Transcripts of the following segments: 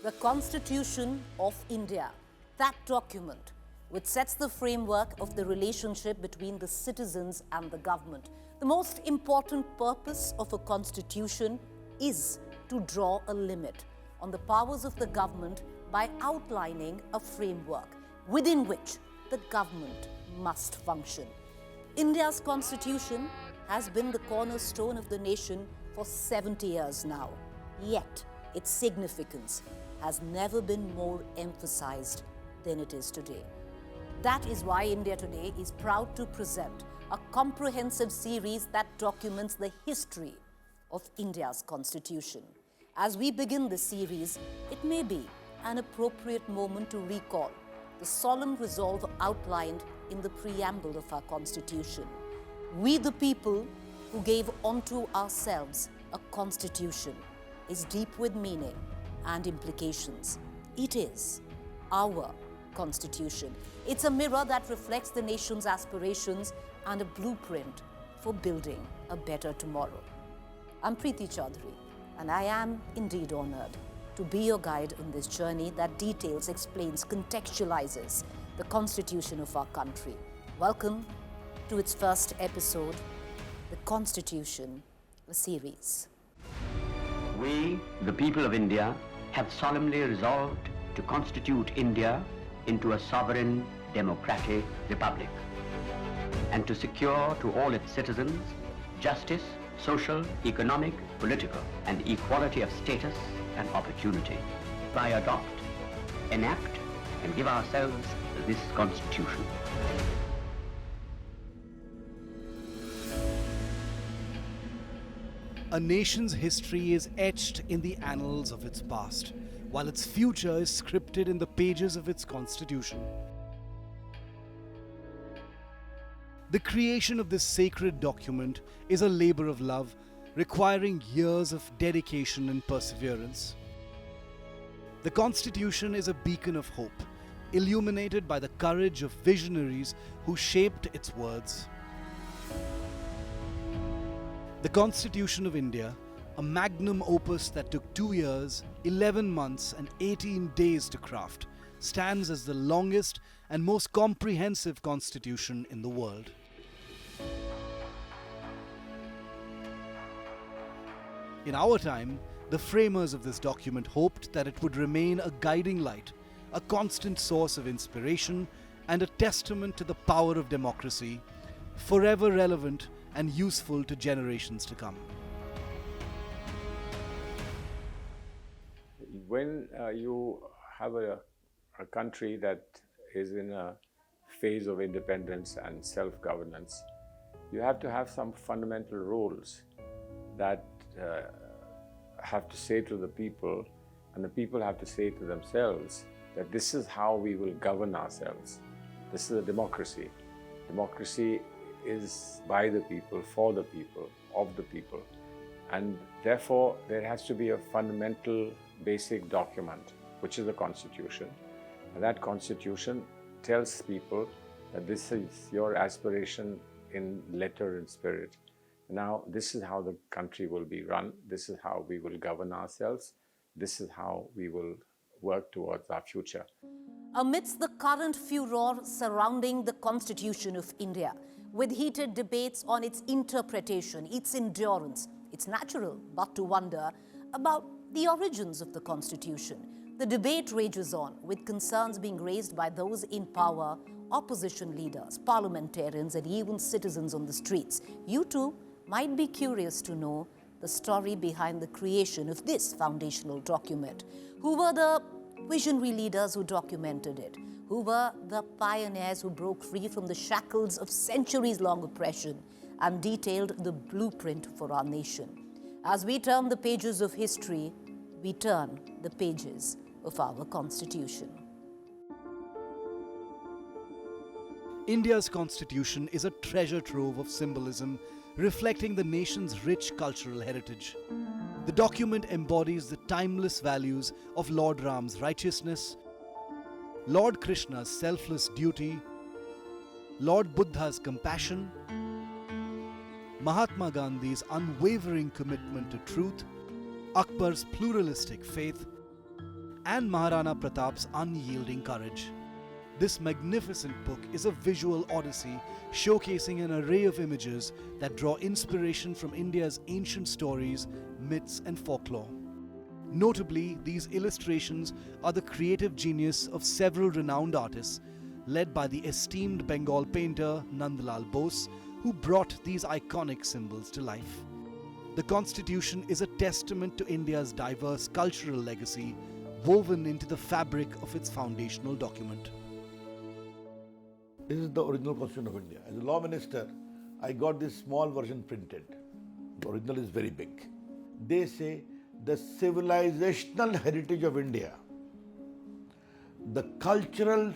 The Constitution of India, that document which sets the framework of the relationship between the citizens and the government. The most important purpose of a constitution is to draw a limit on the powers of the government by outlining a framework within which the government must function. India's constitution has been the cornerstone of the nation for 70 years now, yet its significance has never been more emphasized than it is today. That is why India Today is proud to present a comprehensive series that documents the history of India's constitution. As we begin this series, it may be an appropriate moment to recall the solemn resolve outlined in the preamble of our constitution. We the people who gave unto ourselves a constitution is deep with meaning and implications. It is our constitution. It's a mirror that reflects the nation's aspirations and a blueprint for building a better tomorrow. I'm Preeti Chaudhary, and I am indeed honored to be your guide in this journey that details, explains, contextualizes the constitution of our country. Welcome to its first episode, The Constitution, a series. We, the people of India, have solemnly resolved to constitute India into a sovereign, democratic republic, and to secure to all its citizens justice, social, economic, political, and equality of status and opportunity. I adopt, enact, and give ourselves this Constitution. A nation's history is etched in the annals of its past, while its future is scripted in the pages of its constitution. The creation of this sacred document is a labor of love, requiring years of dedication and perseverance. The Constitution is a beacon of hope, illuminated by the courage of visionaries who shaped its words. The Constitution of India, a magnum opus that took 2 years, 11 months and 18 days to craft, stands as the longest and most comprehensive constitution in the world. In our time, the framers of this document hoped that it would remain a guiding light, a constant source of inspiration, and a testament to the power of democracy, forever relevant and useful to generations to come. When you have a country that is in a phase of independence and self-governance, you have to have some fundamental rules that have to say to the people, and the people have to say to themselves that this is how we will govern ourselves. This is a democracy. Democracy is by the people, for the people, of the people. And therefore, there has to be a fundamental basic document, which is the Constitution. And that Constitution tells people that this is your aspiration in letter and spirit. Now, this is how the country will be run. This is how we will govern ourselves. This is how we will work towards our future. Amidst the current furor surrounding the Constitution of India, with heated debates on its interpretation, its endurance, it's natural but to wonder about the origins of the Constitution. The debate rages on, with concerns being raised by those in power, opposition leaders, parliamentarians, and even citizens on the streets. You too might be curious to know the story behind the creation of this foundational document. Who were the visionary leaders who documented it? Who were the pioneers who broke free from the shackles of centuries-long oppression and detailed the blueprint for our nation? As we turn the pages of history, we turn the pages of our Constitution. India's Constitution is a treasure trove of symbolism reflecting the nation's rich cultural heritage. The document embodies the timeless values of Lord Ram's righteousness, Lord Krishna's selfless duty, Lord Buddha's compassion, Mahatma Gandhi's unwavering commitment to truth, Akbar's pluralistic faith, and Maharana Pratap's unyielding courage. This magnificent book is a visual odyssey showcasing an array of images that draw inspiration from India's ancient stories, myths, and folklore. Notably, these illustrations are the creative genius of several renowned artists, led by the esteemed Bengal painter Nandlal Bose, who brought these iconic symbols to life. The Constitution is a testament to India's diverse cultural legacy, woven into the fabric of its foundational document. This is the original Constitution of India. As a law minister, I got this small version printed. The original is very big. They say the civilizational heritage of India, the cultural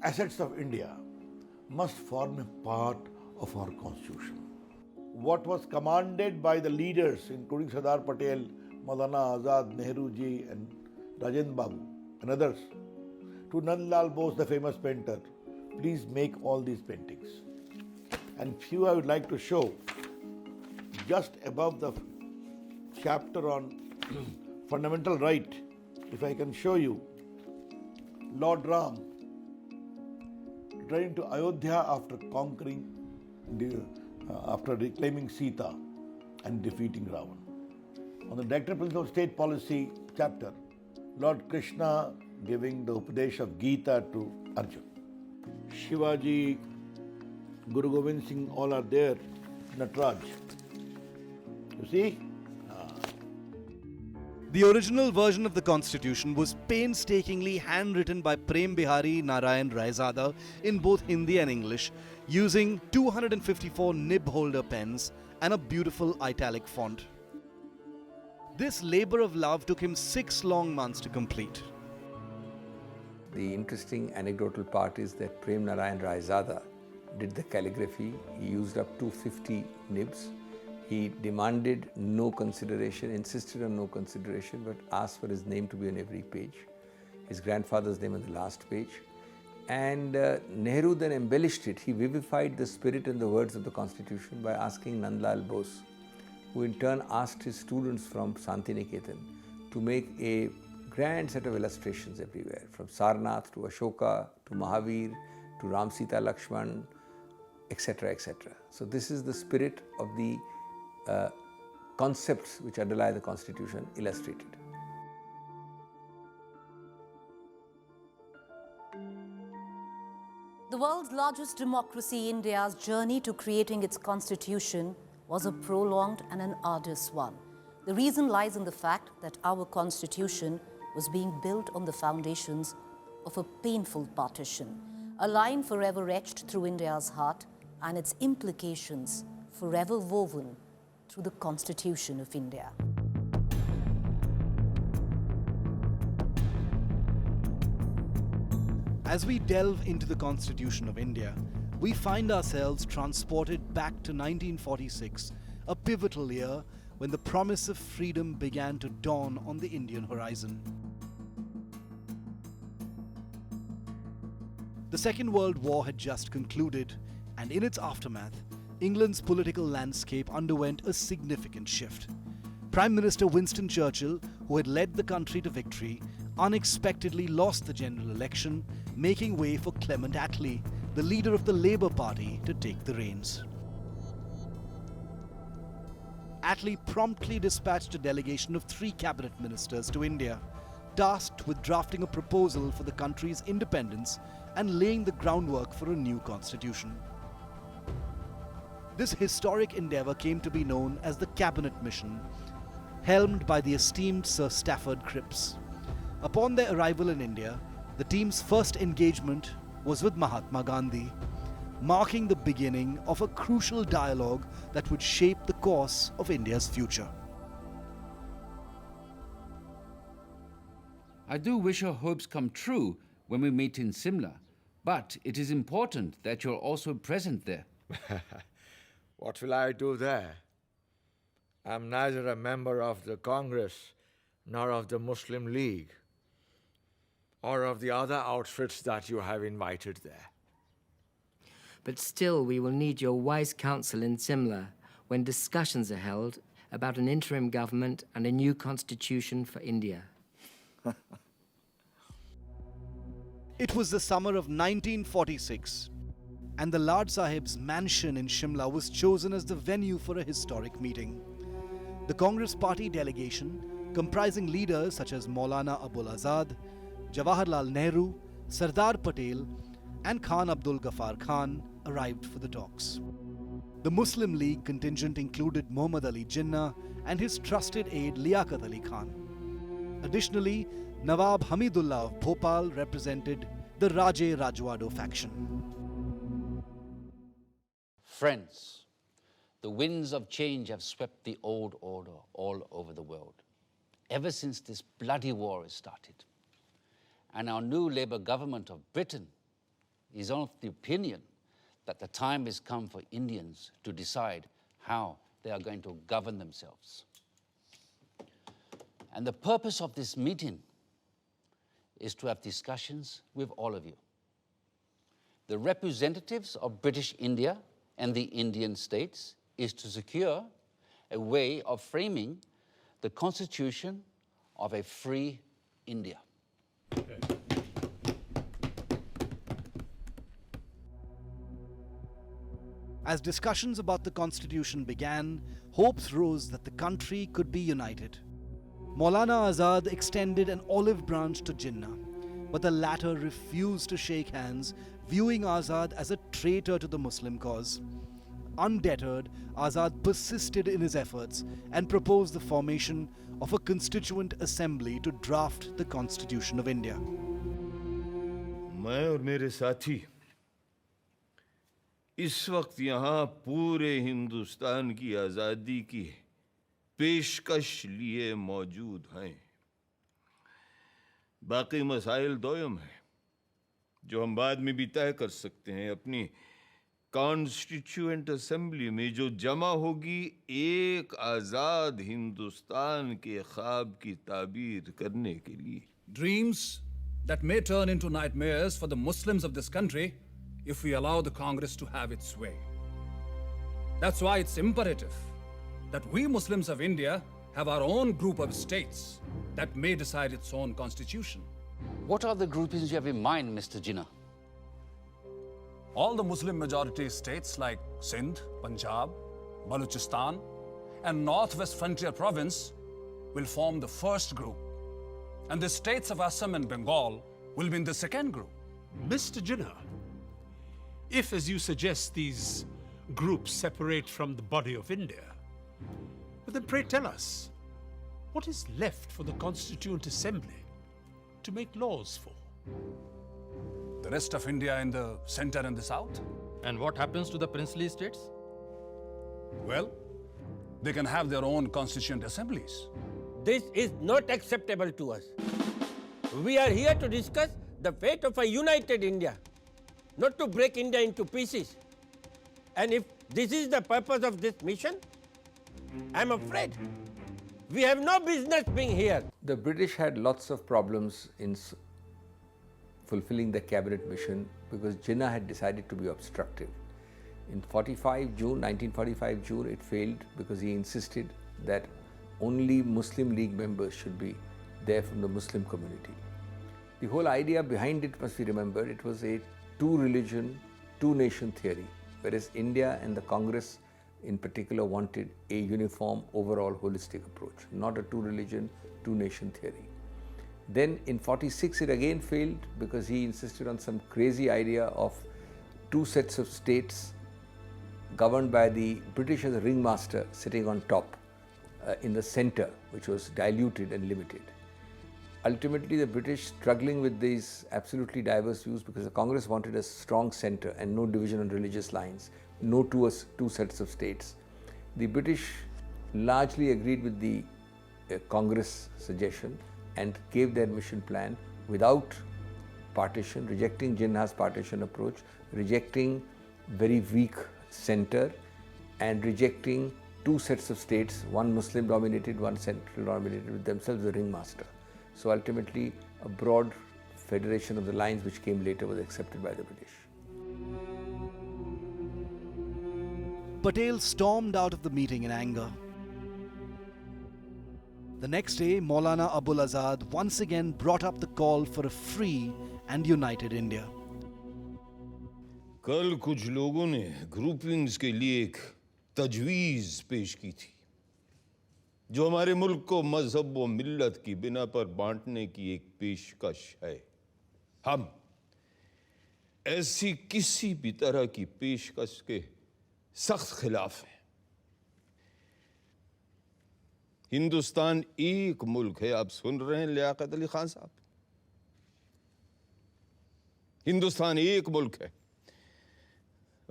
assets of India must form a part of our Constitution. What was commanded by the leaders, including Sardar Patel, Maulana Azad, Nehruji, and Rajendra Babu, and others, to Nandlal Bose, the famous painter, please make all these paintings. And few I would like to show. Just above the chapter on fundamental right, if I can show you, Lord Ram returning to Ayodhya after conquering, after reclaiming Sita and defeating Ravan. On the Director Principle of State Policy chapter, Lord Krishna giving the Upadesh of Gita to Arjuna. Shivaji, Guru Gobind Singh, all are there, Nataraj. You see? The original version of the Constitution was painstakingly handwritten by Prem Bihari Narayan Raizada in both Hindi and English, using 254 nib holder pens and a beautiful italic font. This labor of love took him 6 long months to complete. The interesting anecdotal part is that Prem Narayan Raizada did the calligraphy. He used up 250 nibs. He demanded no consideration, insisted on no consideration, but asked for his name to be on every page, his grandfather's name on the last page. And Nehru then embellished it. He vivified the spirit and the words of the Constitution by asking Nandlal Bose, who in turn asked his students from Santiniketan to make a grand set of illustrations everywhere, from Sarnath to Ashoka to Mahavir to Ram Sita Lakshman, etc., etc. So this is the spirit of the concepts which underlie the Constitution illustrated. The world's largest democracy, India's journey to creating its constitution was a prolonged and an arduous one. The reason lies in the fact that our constitution was being built on the foundations of a painful partition, a line forever etched through India's heart and its implications forever woven through the Constitution of India. As we delve into the Constitution of India, we find ourselves transported back to 1946, a pivotal year when the promise of freedom began to dawn on the Indian horizon. The Second World War had just concluded, and in its aftermath, England's political landscape underwent a significant shift. Prime Minister Winston Churchill, who had led the country to victory, unexpectedly lost the general election, making way for Clement Attlee, the leader of the Labour Party, to take the reins. Attlee promptly dispatched a delegation of 3 cabinet ministers to India, tasked with drafting a proposal for the country's independence and laying the groundwork for a new constitution. This historic endeavour came to be known as the Cabinet Mission, helmed by the esteemed Sir Stafford Cripps. Upon their arrival in India, the team's first engagement was with Mahatma Gandhi, marking the beginning of a crucial dialogue that would shape the course of India's future. I do wish our hopes come true when we meet in Simla, but it is important that you're also present there. What will I do there? I'm neither a member of the Congress nor of the Muslim League or of the other outfits that you have invited there. But still, we will need your wise counsel in Simla when discussions are held about an interim government and a new constitution for India. It was the summer of 1946, and the Lard Sahib's mansion in Shimla was chosen as the venue for a historic meeting. The Congress Party delegation, comprising leaders such as Maulana Abul Azad, Jawaharlal Nehru, Sardar Patel, and Khan Abdul Ghaffar Khan, arrived for the talks. The Muslim League contingent included Muhammad Ali Jinnah and his trusted aide Liaquat Ali Khan. Additionally, Nawab Hamidullah of Bhopal represented the Raje Rajwado faction. Friends, the winds of change have swept the old order all over the world, ever since this bloody war has started. And our new Labour government of Britain is of the opinion that the time has come for Indians to decide how they are going to govern themselves. And the purpose of this meeting is to have discussions with all of you. The representatives of British India and the Indian states is to secure a way of framing the constitution of a free India. As discussions about the constitution began, hopes rose that the country could be united. Maulana Azad extended an olive branch to Jinnah, but the latter refused to shake hands, viewing Azad as a traitor to the Muslim cause. Undeterred, Azad persisted in his efforts and proposed the formation of a constituent assembly to draft the Constitution of India. मैं और मेरे साथी इस वक्त यहाँ पूरे हिंदुस्तान की आज़ादी की पेशकश लिए मौजूद हैं। बाकी मसाइल दोयम हैं जो हम बाद में भी तय कर सकते हैं। अपनी कॉन्स्टिट्यूएंट असेंबली में जो जमा होगी एक आज़ाद हिंदुस्तान के ख्वाब की ताबीर करने के लिए। Dreams that may turn into nightmares for the Muslims of this country if we allow the Congress to have its way. That's why it's imperative that we Muslims of India have our own group of states that may decide its own constitution. What are the groupings you have in mind, Mr. Jinnah? All the Muslim majority states like Sindh, Punjab, Balochistan, and Northwest Frontier Province will form the first group, and the states of Assam and Bengal will be in the second group. Mr. Jinnah, if, as you suggest, these groups separate from the body of India, but then pray tell us, what is left for the Constituent Assembly to make laws for? The rest of India in the center and the south? And what happens to the princely states? Well, they can have their own constituent assemblies. This is not acceptable to us. We are here to discuss the fate of a united India, not to break India into pieces. And if this is the purpose of this mission, I'm afraid we have no business being here. The British had lots of problems in fulfilling the cabinet mission because Jinnah had decided to be obstructive. In 1945 June, it failed because he insisted that only Muslim League members should be there from the Muslim community. The whole idea behind it must be remembered, it was a two-religion, two-nation theory, whereas India and the Congress in particular wanted a uniform, overall holistic approach, not a two-religion, two-nation theory. Then in 46 it again failed because he insisted on some crazy idea of two sets of states governed by the British as a ringmaster sitting on top in the center, which was diluted and limited. Ultimately, the British struggling with these absolutely diverse views because the Congress wanted a strong center and no division on religious lines, no two sets of states. The British largely agreed with the Congress suggestion and gave their mission plan without partition, rejecting Jinnah's partition approach, rejecting very weak center, and rejecting two sets of states, one Muslim dominated, one central dominated, with themselves the ringmaster. So ultimately, a broad federation of the lines which came later was accepted by the British. Patel stormed out of the meeting in anger. The next day, Maulana Abul Azad once again brought up the call for a free and united India. कल कुछ लोगों ने groupings के लिए एक तजवीज़ पेश की थी जो हमारे मुल्क को मजहब व मिल्लत की बिना पर बांटने की एक पेशकश है। हम ऐसी किसी भी तरह की पेशकश के सख्त खिलाफ हैं। हिंदुस्तान एक मुल्क है, आप सुन रहे हैं लियाकत अली खान साहब, हिंदुस्तान एक मुल्क है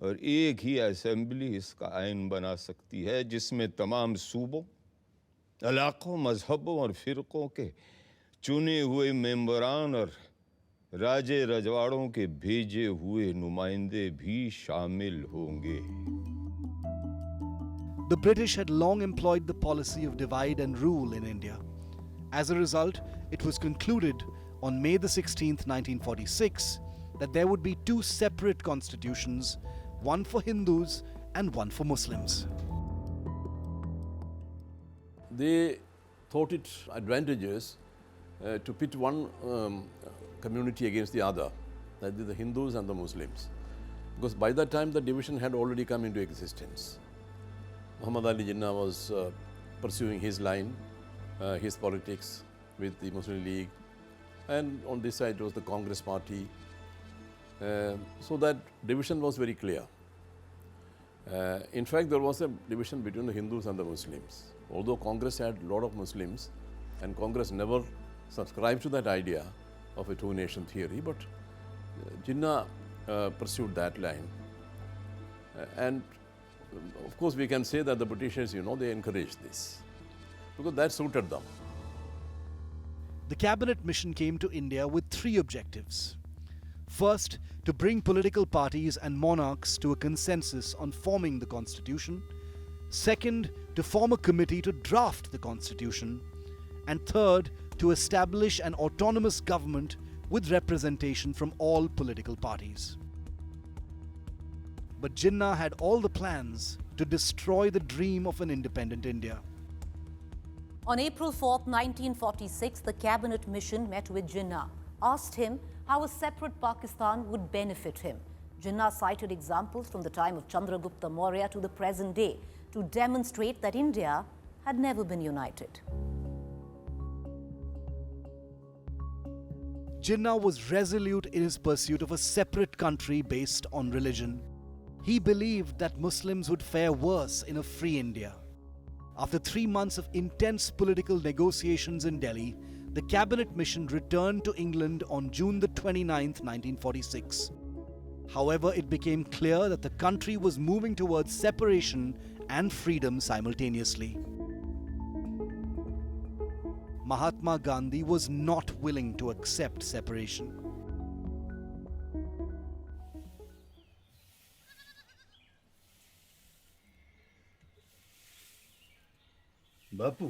और एक ही असेंबली इसका आइन बना सकती है जिसमें तमाम सूबों, इलाकों, मजहबों और फिरकों के चुने हुए मेंबरान और राजे रजवाड़ों के भेजे हुए नुमाइंदे भी शामिल होंगे। The British had long employed the policy of divide and rule in India. As a result, it was concluded on May the 16th, 1946, that there would be two separate constitutions, one for Hindus and one for Muslims. They thought it advantageous to pit one community against the other, that is the Hindus and the Muslims, because by that time the division had already come into existence. Muhammad Ali Jinnah was pursuing his line, his politics with the Muslim League, and on this side was the Congress party. So that division was very clear. In fact, there was a division between the Hindus and the Muslims. Although Congress had a lot of Muslims, and Congress never subscribed to that idea of a two-nation theory, but Jinnah pursued that line. And of course, we can say that the Britishers, they encouraged this, because that suited them. The cabinet mission came to India with three objectives. First, to bring political parties and monarchs to a consensus on forming the constitution. Second, to form a committee to draft the constitution. And third, to establish an autonomous government with representation from all political parties. But Jinnah had all the plans to destroy the dream of an independent India. On April 4th, 1946, the cabinet mission met with Jinnah, asked him how a separate Pakistan would benefit him. Jinnah cited examples from the time of Chandragupta Maurya to the present day to demonstrate that India had never been united. Jinnah was resolute in his pursuit of a separate country based on religion. He believed that Muslims would fare worse in a free India. After 3 months of intense political negotiations in Delhi, the cabinet mission returned to England on June the 29th, 1946. However, it became clear that the country was moving towards separation and freedom simultaneously. Mahatma Gandhi was not willing to accept separation. Bapu,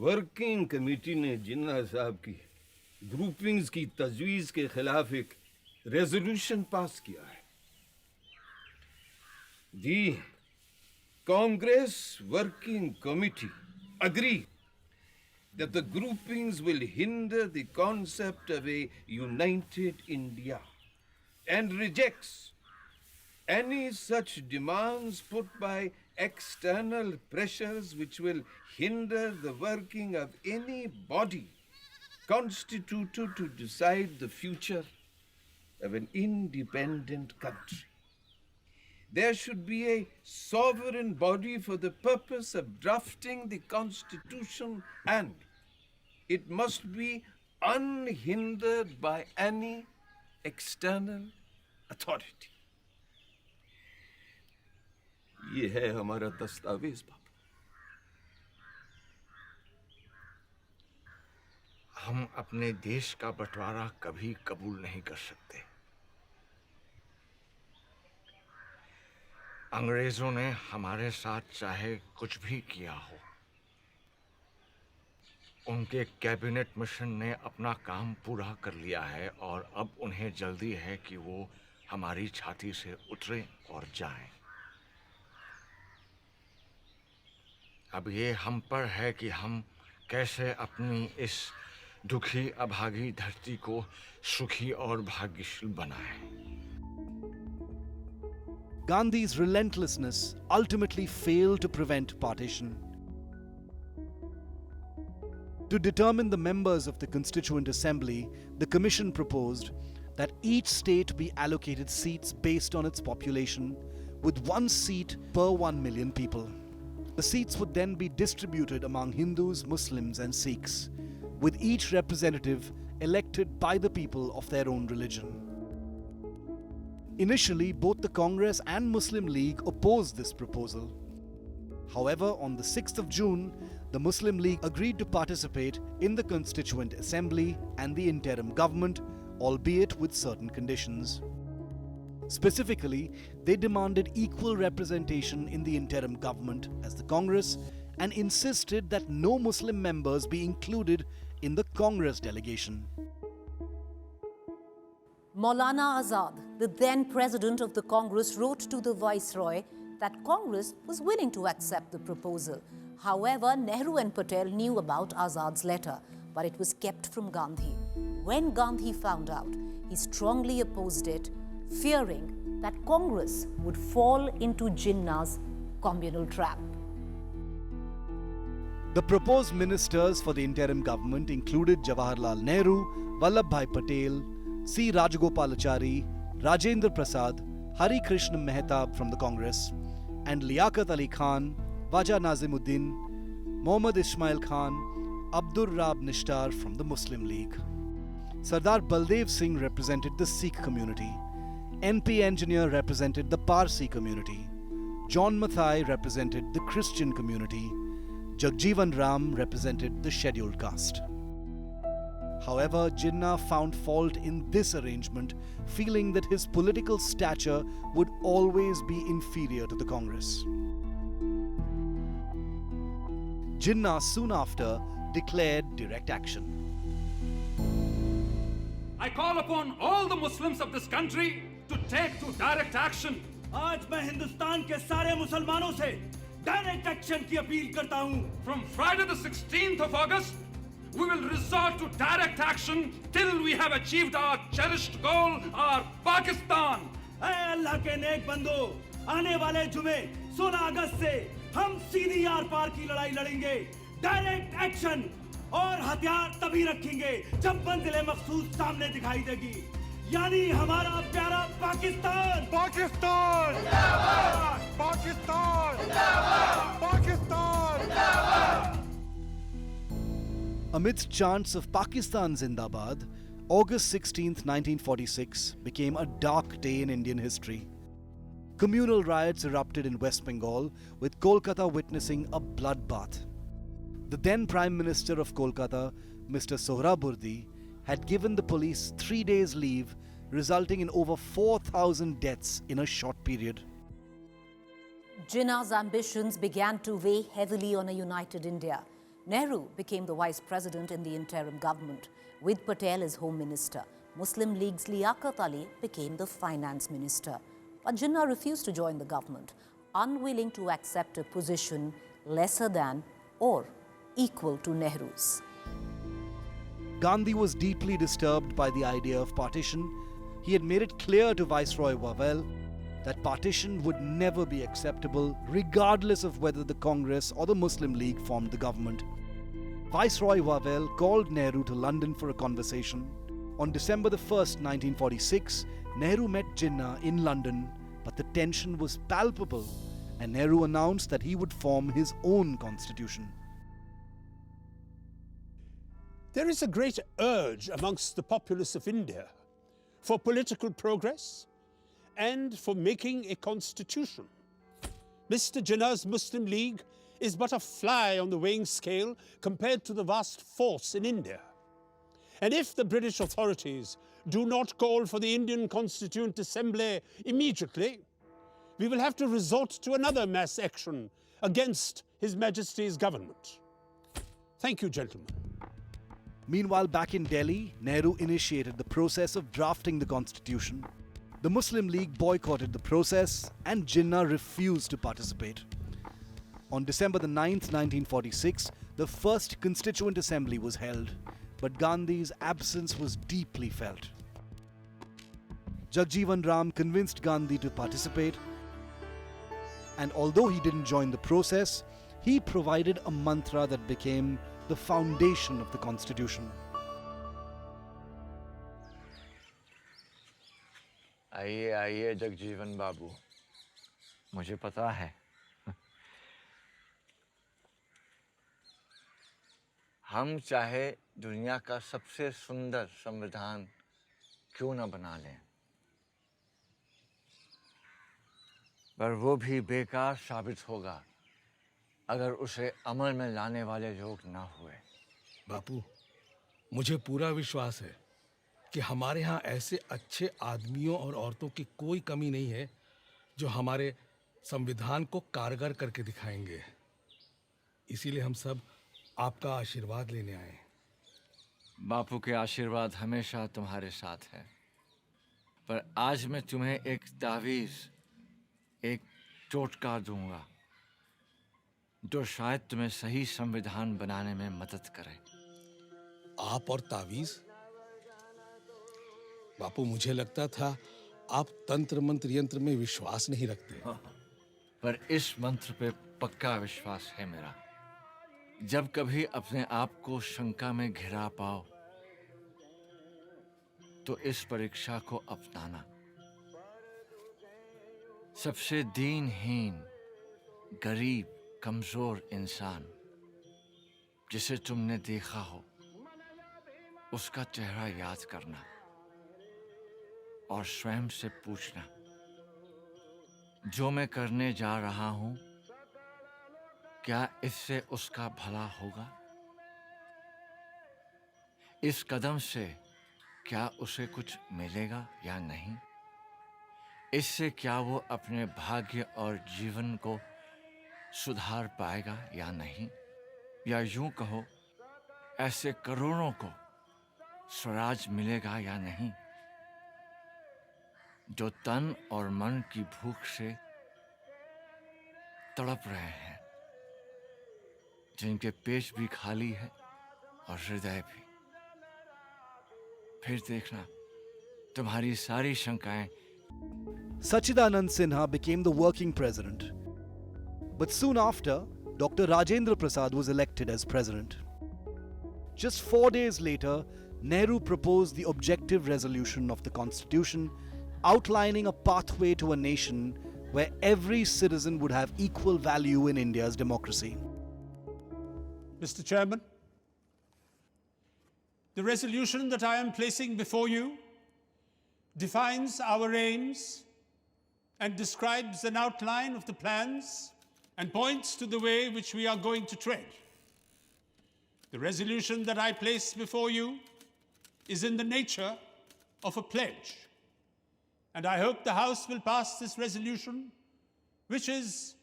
working committee ने जिन्ना साहब की groupings की तजवीज़ के खिलाफ एक resolution pass किया है। The Congress Working Committee agree that the groupings will hinder the concept of a united India and rejects any such demands put by external pressures which will hinder the working of any body constituted to decide the future of an independent country. There should be a sovereign body for the purpose of drafting the constitution, and it must be unhindered by any external authority. ये है हमारा दस्तावेज बाबू। हम अपने देश का बंटवारा कभी कबूल नहीं कर सकते। अंग्रेजों ने हमारे साथ चाहे कुछ भी किया हो, उनके कैबिनेट मिशन ने अपना काम पूरा कर लिया है और अब उन्हें जल्दी है कि वो हमारी छाती से उतरें और जाएं। अब ये हम पर है कि हम कैसे अपनी इस दुखी अभागी धरती को सुखी और भाग्यशील बनाएं। Gandhi's relentlessness ultimately failed to prevent partition. To determine the members of the Constituent Assembly, the Commission proposed that each state be allocated seats based on its population, with 1 seat per 1 million people. The seats would then be distributed among Hindus, Muslims, and Sikhs, with each representative elected by the people of their own religion. Initially, both the Congress and Muslim League opposed this proposal. However, on the 6th of June, the Muslim League agreed to participate in the Constituent Assembly and the interim government, albeit with certain conditions. Specifically, they demanded equal representation in the interim government as the Congress and insisted that no Muslim members be included in the Congress delegation. Maulana Azad, the then president of the Congress, wrote to the Viceroy that Congress was willing to accept the proposal. However, Nehru and Patel knew about Azad's letter, but it was kept from Gandhi. When Gandhi found out, he strongly opposed it, fearing that Congress would fall into Jinnah's communal trap. The proposed ministers for the interim government included Jawaharlal Nehru, Vallabhbhai Patel, C. Rajagopalachari, Rajendra Prasad, Hari Krishna Mehtab from the Congress, and Liaquat Ali Khan, Waja Nazimuddin, Mohammad Ismail Khan, Abdur Rab Nishtar from the Muslim League. Sardar Baldev Singh represented the Sikh community. N.P. Engineer represented the Parsi community. John Mathai represented the Christian community. Jagjeevan Ram represented the scheduled caste. However, Jinnah found fault in this arrangement, feeling that his political stature would always be inferior to the Congress. Jinnah soon after declared direct action. I call upon all the Muslims of this country to take to direct action. आज मैं हिंदुस्तान के सारे मुसलमानों से direct action की appeal करता हूं. From Friday the 16th of August, we will resort to direct action till we have achieved our cherished goal, our Pakistan. ऐ अल्लाह के नेक बंदो, आने वाले जुमे 16 अगस्त से हम सीधी आर पार की लड़ाई लड़ेंगे. डायरेक्ट एक्शन और हथियार तभी रखेंगे जब मंजिल मखसूस सामने दिखाई देगी, यानी हमारा प्यारा पाकिस्तान. पाकिस्तान जिंदाबाद! पाकिस्तान जिंदाबाद! पाकिस्तान जिंदाबाद! Amidst chants of Pakistan Zindabad, August 16, 1946 became a dark day in Indian history. Communal riots erupted in West Bengal, with Kolkata witnessing a bloodbath. The then Prime Minister of Kolkata, Mr. Sohraburdi, had given the police 3 days' leave, resulting in over 4,000 deaths in a short period. Jinnah's ambitions began to weigh heavily on a united India. Nehru became the vice president in the interim government, with Patel as home minister. Muslim League's Liaquat Ali became the finance minister. But Jinnah refused to join the government, unwilling to accept a position lesser than or equal to Nehru's. Gandhi was deeply disturbed by the idea of partition. He had made it clear to Viceroy Wavell that partition would never be acceptable, regardless of whether the Congress or the Muslim League formed the government. Viceroy Wavell called Nehru to London for a conversation. On December the 1st, 1946, Nehru met Jinnah in London, but the tension was palpable, and Nehru announced that he would form his own constitution. There is a great urge amongst the populace of India for political progress and for making a constitution. Mr. Jinnah's Muslim League is but a fly on the weighing scale compared to the vast force in India. And if the British authorities do not call for the Indian Constituent Assembly immediately, we will have to resort to another mass action against His Majesty's government. Thank you, gentlemen. Meanwhile, back in Delhi, Nehru initiated the process of drafting the constitution. The Muslim League boycotted the process, and Jinnah refused to participate. On December the 9th, 1946, the first Constituent Assembly was held, but Gandhi's absence was deeply felt. Jagjeevan Ram convinced Gandhi to participate, and although he didn't join the process, he provided a mantra that became the foundation of the Constitution. आइए आइए जगजीवन बाबू, मुझे पता है हम चाहे दुनिया का सबसे सुंदर संविधान क्यों न बना लें, पर वो भी बेकार साबित होगा अगर उसे अमल में लाने वाले लोग ना हुए। बापू, मुझे पूरा विश्वास है कि हमारे यहाँ ऐसे अच्छे आदमियों और औरतों की कोई कमी नहीं है जो हमारे संविधान को कारगर करके दिखाएंगे। इसीलिए हम सब आपका आशीर्वाद लेने आए। बापू के आशीर्वाद हमेशा तुम्हारे साथ है, पर आज मैं तुम्हें एक तावीज़, एक टोटका दूंगा जो शायद तुम्हें सही संविधान बनाने में मदद करे। आप और तावीज़? बापू, मुझे लगता था आप तंत्र मंत्र यंत्र में विश्वास नहीं रखते। पर इस मंत्र पे पक्का विश्वास है मेरा। जब कभी अपने आप को शंका में घिरा पाओ तो इस परीक्षा को अपनाना। सबसे दीनहीन, गरीब, कमजोर इंसान जिसे तुमने देखा हो, उसका चेहरा याद करना और स्वयं से पूछना, जो मैं करने जा रहा हूं, क्या इससे उसका भला होगा? इस कदम से क्या उसे कुछ मिलेगा या नहीं? इससे क्या वो अपने भाग्य और जीवन को सुधार पाएगा या नहीं? या यूं कहो, ऐसे करोड़ों को स्वराज मिलेगा या नहीं, जो तन और मन की भूख से तड़प रहे हैं, जिनके पेट भी खाली है और हृदय भी। फिर देखना, तुम्हारी सारी शंकाएं। Sachidanand Sinha became the working president. But soon after, Dr. Rajendra Prasad was elected as president. Just 4 days later, Nehru proposed the objective resolution of the Constitution, outlining a pathway to a nation where every citizen would have equal value in India's democracy. Mr. Chairman, the resolution that I am placing before you defines our aims and describes an outline of the plans and points to the way which we are going to tread. The resolution that I place before you is in the nature of a pledge, and I hope the House will pass this resolution, which is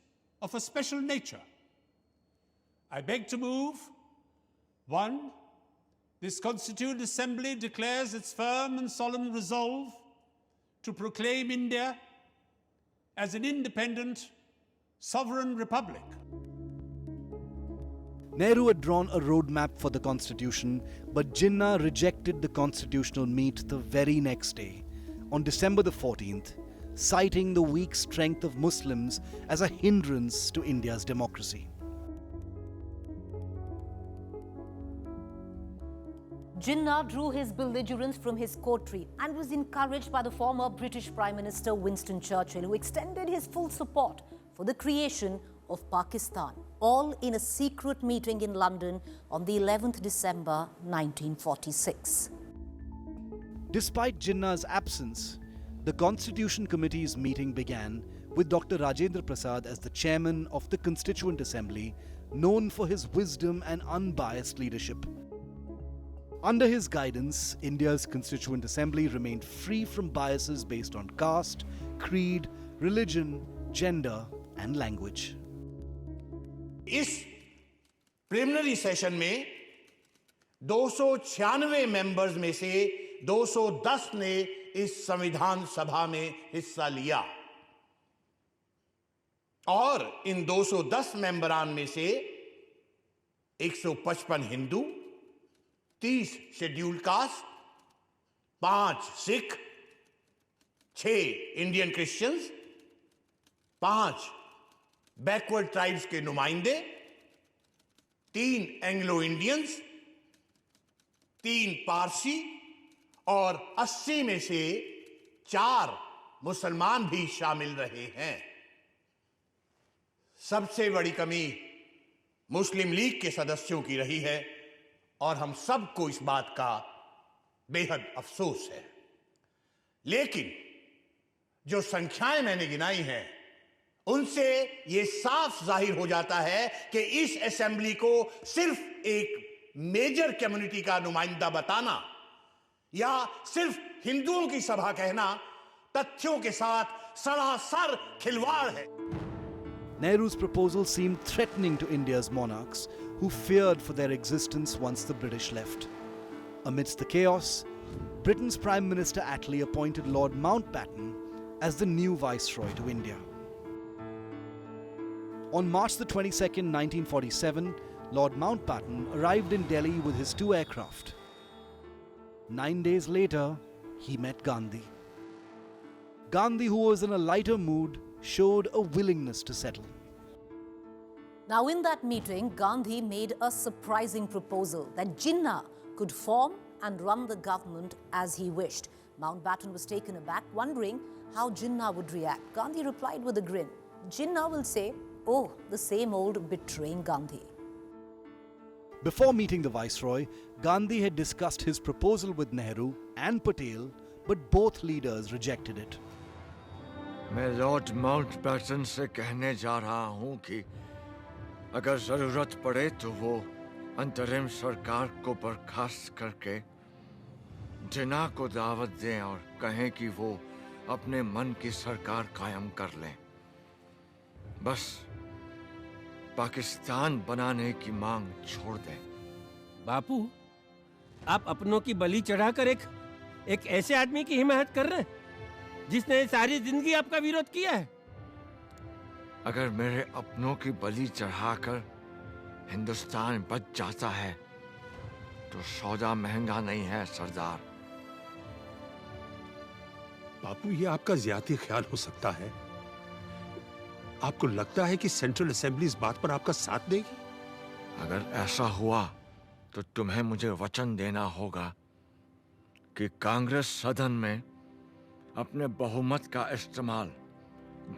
of a special nature. I beg to move, 1, this Constituent Assembly declares its firm and solemn resolve to proclaim India as an independent, sovereign republic. Nehru had drawn a roadmap for the constitution, but Jinnah rejected the constitutional meet the very next day, on December the 14th, citing the weak strength of Muslims as a hindrance to India's democracy. Jinnah drew his belligerence from his coterie and was encouraged by the former British Prime Minister Winston Churchill, who extended his full support for the creation of Pakistan, all in a secret meeting in London on the 11th December 1946. Despite Jinnah's absence, the Constitution Committee's meeting began with Dr. Rajendra Prasad as the chairman of the Constituent Assembly, known for his wisdom and unbiased leadership. Under his guidance, India's Constituent Assembly remained free from biases based on caste, creed, religion, gender, and language. इस preliminary session में 296 members में से 210 ने इस संविधान सभा में हिस्सा लिया। और इन 210 मेंबरान में से 155 Hindu, 30 scheduled caste, 5 Sikh, 6 Indian Christians, 5 backward tribes के नुमाइंदे, 3 एंग्लो इंडियंस, 3 पारसी और 80 में से 4 मुसलमान भी शामिल रहे हैं। सबसे बड़ी कमी मुस्लिम लीग के सदस्यों की रही है और हम सबको इस बात का बेहद अफसोस है। लेकिन जो संख्याएं मैंने गिनाई हैं उनसे यह साफ जाहिर हो जाता है कि इस असेंबली को सिर्फ एक मेजर कम्युनिटी का नुमाइंदा बताना या सिर्फ हिंदुओं की सभा कहना तथ्यों के साथ सरासर खिलवाड़ है। Nehru's proposal seemed threatening to India's monarchs, who feared for their existence once the British left. Amidst the chaos, Britain's Prime Minister Attlee appointed Lord Mountbatten as the new Viceroy to India. On March the 22nd, 1947, Lord Mountbatten arrived in Delhi with his 2 aircraft. 9 days later, he met Gandhi. Gandhi, who was in a lighter mood, showed a willingness to settle. Now, in that meeting, Gandhi made a surprising proposal that Jinnah could form and run the government as he wished. Mountbatten was taken aback, wondering how Jinnah would react. Gandhi replied with a grin. Jinnah will say, "Oh, the same old betraying Gandhi." Before meeting the Viceroy, Gandhi had discussed his proposal with Nehru and Patel, but both leaders rejected it. मैं Lord Mountbatten से कहने जा रहा हूं कि अगर जरूरत पड़े तो वो अंतरिम सरकार को बर्खास्त करके जिन्ना को दावत दें और कहें कि वो अपने मन की सरकार कायम कर लें। बस पाकिस्तान बनाने की मांग छोड़ दें। बापू, आप अपनों की बलि चढ़ाकर एक ऐसे आदमी की हिमायत कर रहे हैं जिसने सारी जिंदगी आपका विरोध किया है। अगर मेरे अपनों की बलि चढ़ाकर हिंदुस्तान बच जाता है तो सौदा महंगा नहीं है सरदार। बापू, ये आपका ज्यादा ख्याल हो सकता है। आपको लगता है कि सेंट्रल असेंबली इस बात पर आपका साथ देगी? अगर ऐसा हुआ तो तुम्हें मुझे वचन देना होगा कि कांग्रेस सदन में अपने बहुमत का इस्तेमाल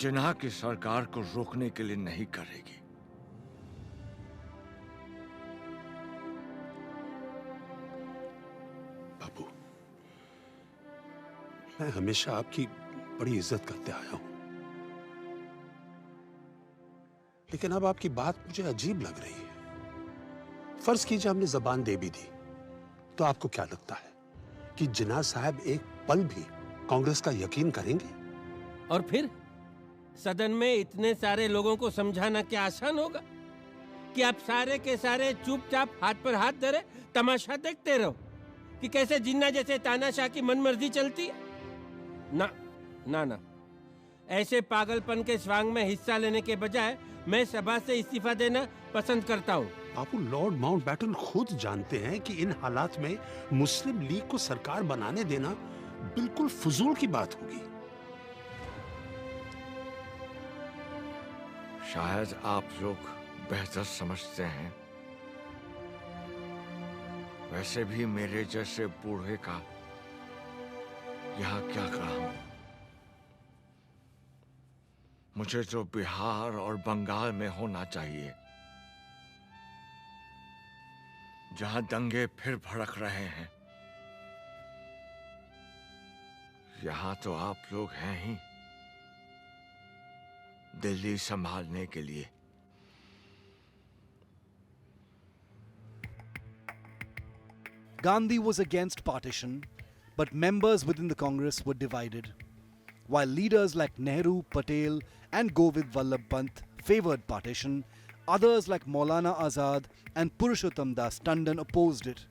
जिन्ना की सरकार को रोकने के लिए नहीं करेगी। बापू, मैं हमेशा आपकी बड़ी इज्जत करते आया हूं, लेकिन अब आपकी बात मुझे अजीब लग रही है। फर्ज कीजिए हमने जबान दे भी दी, तो आपको क्या लगता है कि जिन्ना साहब एक पल भी कांग्रेस का यकीन करेंगे? और फिर सदन में इतने सारे लोगों को समझाना क्या आसान होगा कि आप सारे के सारे चुपचाप हाथ पर हाथ धरे तमाशा देखते रहो कि कैसे जिन्ना जैसे तानाशाह की मनमर्जी चलती है? ना ना ना, ऐसे पागलपन के स्वांग में हिस्सा लेने के बजाय मैं सभा से इस्तीफा देना पसंद करता हूँ। बापू, लॉर्ड माउंटबैटन खुद जानते हैं कि इन हालात में मुस्लिम लीग को सरकार बनाने देना बिल्कुल फजूल की बात होगी। शायद आप लोग बेहतर समझते हैं। वैसे भी मेरे जैसे बूढ़े का यहाँ क्या काम? मुझे तो बिहार और बंगाल में होना चाहिए, जहां दंगे फिर भड़क रहे हैं। यहां तो आप लोग हैं ही दिल्ली संभालने के लिए। Gandhi was against partition, but members within the Congress were divided. While leaders like Nehru, Patel and Govind Vallabh Pant favoured partition, others like Maulana Azad and Purushottam Das Tandon opposed it.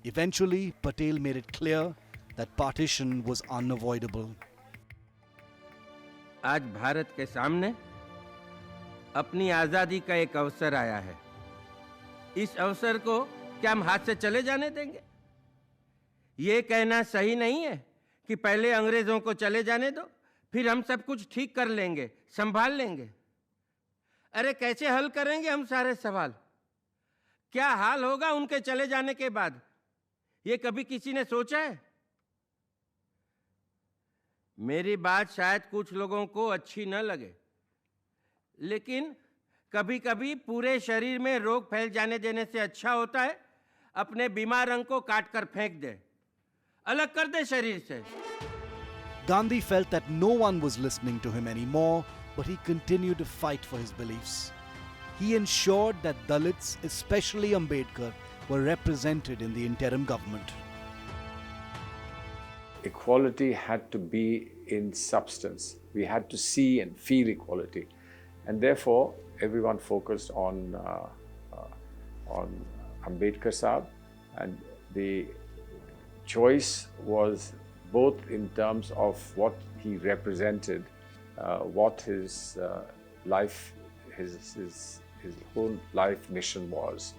Eventually, Patel made it clear that partition was unavoidable. आज भारत के सामने अपनी आज़ादी का एक अवसर आया है। इस अवसर को क्या हम हाथ से चले जाने देंगे? ये कहना सही नहीं है कि पहले अंग्रेजों को चले जाने दो, फिर हम सब कुछ ठीक कर लेंगे, संभाल लेंगे। अरे कैसे हल करेंगे हम सारे सवाल? क्या हाल होगा उनके चले जाने के बाद? ये कभी किसी ने सोचा है? मेरी बात शायद कुछ लोगों को अच्छी न लगे, लेकिन कभी कभी पूरे शरीर में रोग फैल जाने देने से अच्छा होता है अपने बीमार अंग को काट कर फेंक दे, अलग कर दे शरीर से। Gandhi felt that no one was listening to him anymore, but he continued to fight for his beliefs. He ensured that Dalits, especially Ambedkar, were represented in the interim government. Equality had to be in substance. We had to see and feel equality. And therefore, everyone focused on Ambedkar Sahab, and the choice was both in terms of what he represented, what his life, his whole life mission was,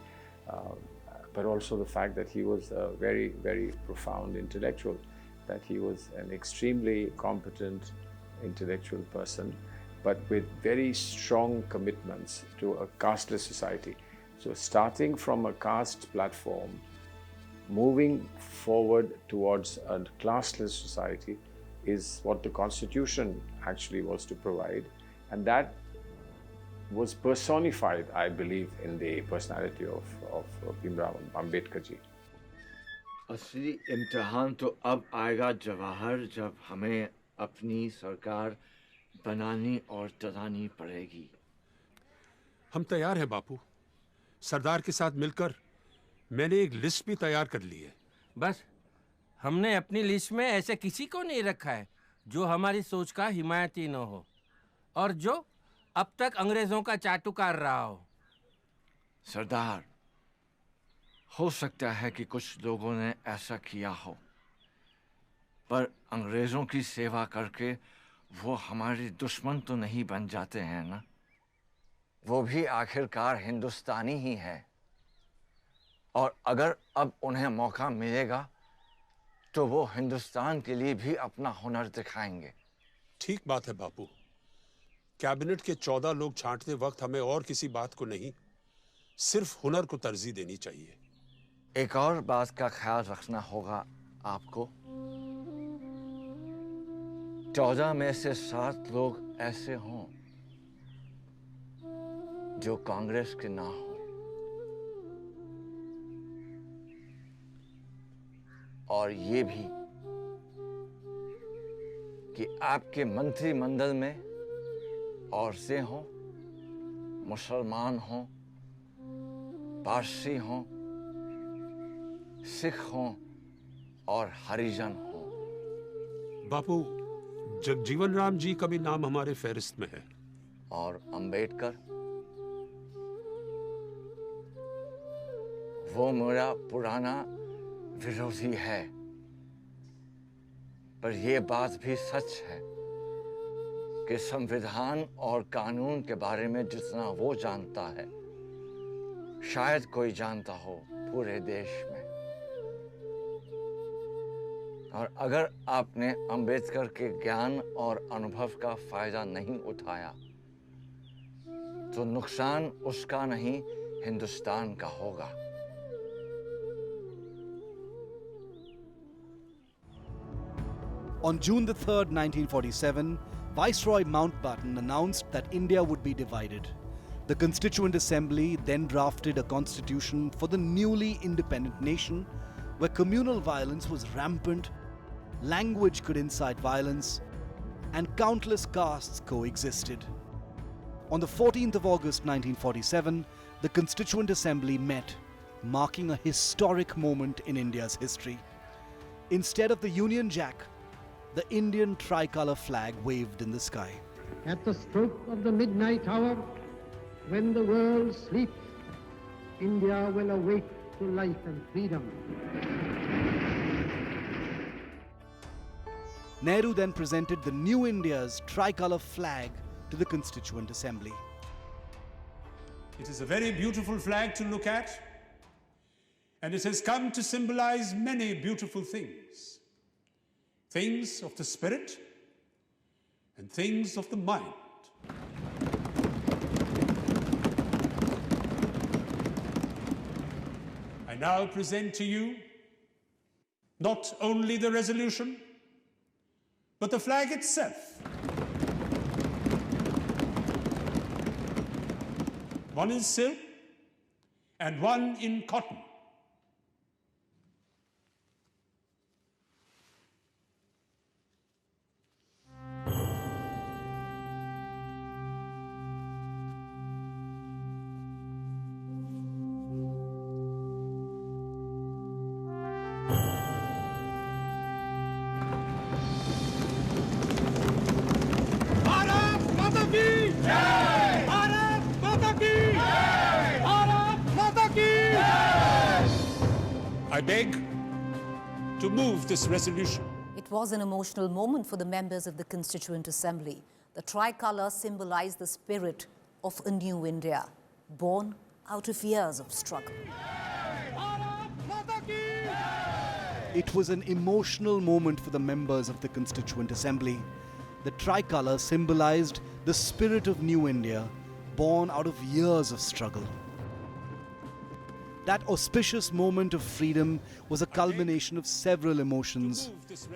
but also the fact that he was a very, very profound intellectual, that he was an extremely competent intellectual person, but with very strong commitments to a casteless society. So starting from a caste platform, moving forward towards a classless society is what the Constitution actually was to provide, and that was personified, I believe, in the personality of Bhimrao Ambedkar ji. असली इम्तिहान तो अब आएगा जवाहर, जब हमें अपनी सरकार बनानी और चलानी पड़ेगी। हम तैयार हैं बापू। सरदार के साथ मिलकर मैंने एक लिस्ट भी तैयार कर ली है। बस हमने अपनी लिस्ट में ऐसे किसी को नहीं रखा है जो हमारी सोच का हिमायती न हो और जो अब तक अंग्रेजों का चाटुकार रहा हो। सरदार, हो सकता है कि कुछ लोगों ने ऐसा किया हो, पर अंग्रेजों की सेवा करके वो हमारे दुश्मन तो नहीं बन जाते हैं ना? वो भी आखिरकार हिंदुस्तानी ही है, और अगर अब उन्हें मौका मिलेगा तो वो हिंदुस्तान के लिए भी अपना हुनर दिखाएंगे। ठीक बात है बापू। कैबिनेट के 14 लोग छांटते वक्त हमें और किसी बात को नहीं, सिर्फ हुनर को तरजीह देनी चाहिए। एक और बात का ख्याल रखना होगा आपको। 14 में से 7 लोग ऐसे हों जो कांग्रेस के ना हो, और ये भी कि आपके मंत्रिमंडल में औरतें हों, मुसलमान हों, पारसी हों, सिख हों और हरिजन हों। बापू, जगजीवन राम जी का भी नाम हमारे फहरिस्त में है। और अंबेडकर, वो मेरा पुराना विरोधी है, पर यह बात भी सच है कि संविधान और कानून के बारे में जितना वो जानता है, शायद कोई जानता हो पूरे देश में। और अगर आपने अंबेडकर के ज्ञान और अनुभव का फायदा नहीं उठाया, तो नुकसान उसका नहीं, हिंदुस्तान का होगा। On June the 3rd, 1947, Viceroy Mountbatten announced that India would be divided. The Constituent Assembly then drafted a constitution for the newly independent nation, where communal violence was rampant, language could incite violence, and countless castes coexisted. On the 14th of August 1947, the Constituent Assembly met, marking a historic moment in India's history. Instead of the Union Jack, the Indian tricolour flag waved in the sky. At the stroke of the midnight hour, when the world sleeps, India will awake to life and freedom. Nehru then presented the new India's tricolour flag to the Constituent Assembly. It is a very beautiful flag to look at, and it has come to symbolize many beautiful things. Things of the spirit and things of the mind. I now present to you not only the resolution, but the flag itself. One in silk and one in cotton. I beg to move this resolution. It was an emotional moment for the members of the Constituent Assembly. The tricolour symbolized the spirit of a new India, born out of years of struggle. It was an emotional moment for the members of the Constituent Assembly. The tricolour symbolized the spirit of new India, born out of years of struggle. That auspicious moment of freedom was a culmination of several emotions,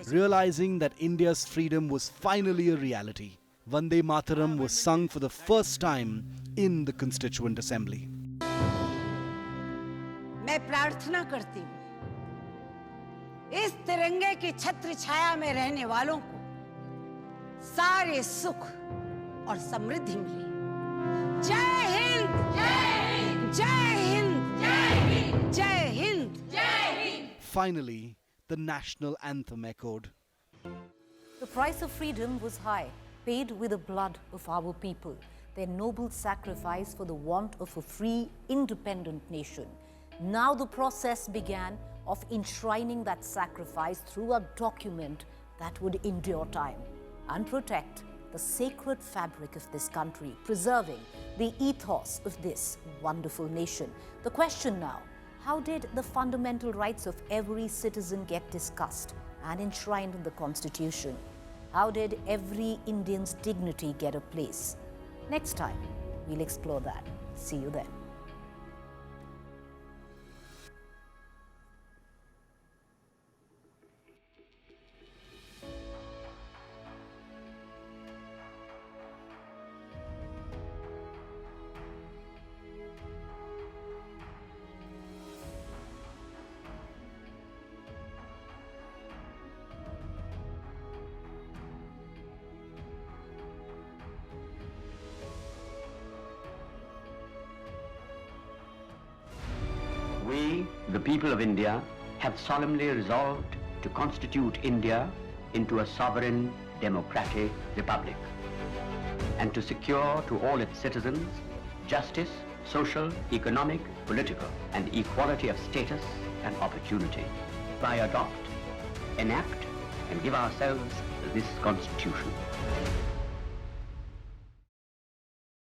realizing that India's freedom was finally a reality. Vande Mataram was sung for the first time in the Constituent Assembly. मैं प्रार्थना करती हूँ इस तिरंगे की छत्र छाया में रहने वालों को सारे सुख और समृद्धि मिले। जय हिंद, जय हिंद, जय हिंद, जय हिंद, जय हिंद, जय Hind. Finally, the national anthem echoed. The price of freedom was high, paid with the blood of our people, their noble sacrifice for the want of a free, independent nation. Now the process began of enshrining that sacrifice through a document that would endure time and protect the sacred fabric of this country, preserving the ethos of this wonderful nation. The question now, how did the fundamental rights of every citizen get discussed and enshrined in the Constitution? How did every Indian's dignity get a place? Next time, we'll explore that. See you then. We, the people of India, have solemnly resolved to constitute India into a sovereign, democratic republic, and to secure to all its citizens justice, social, economic, political, and equality of status and opportunity. I adopt, enact, and give ourselves this Constitution.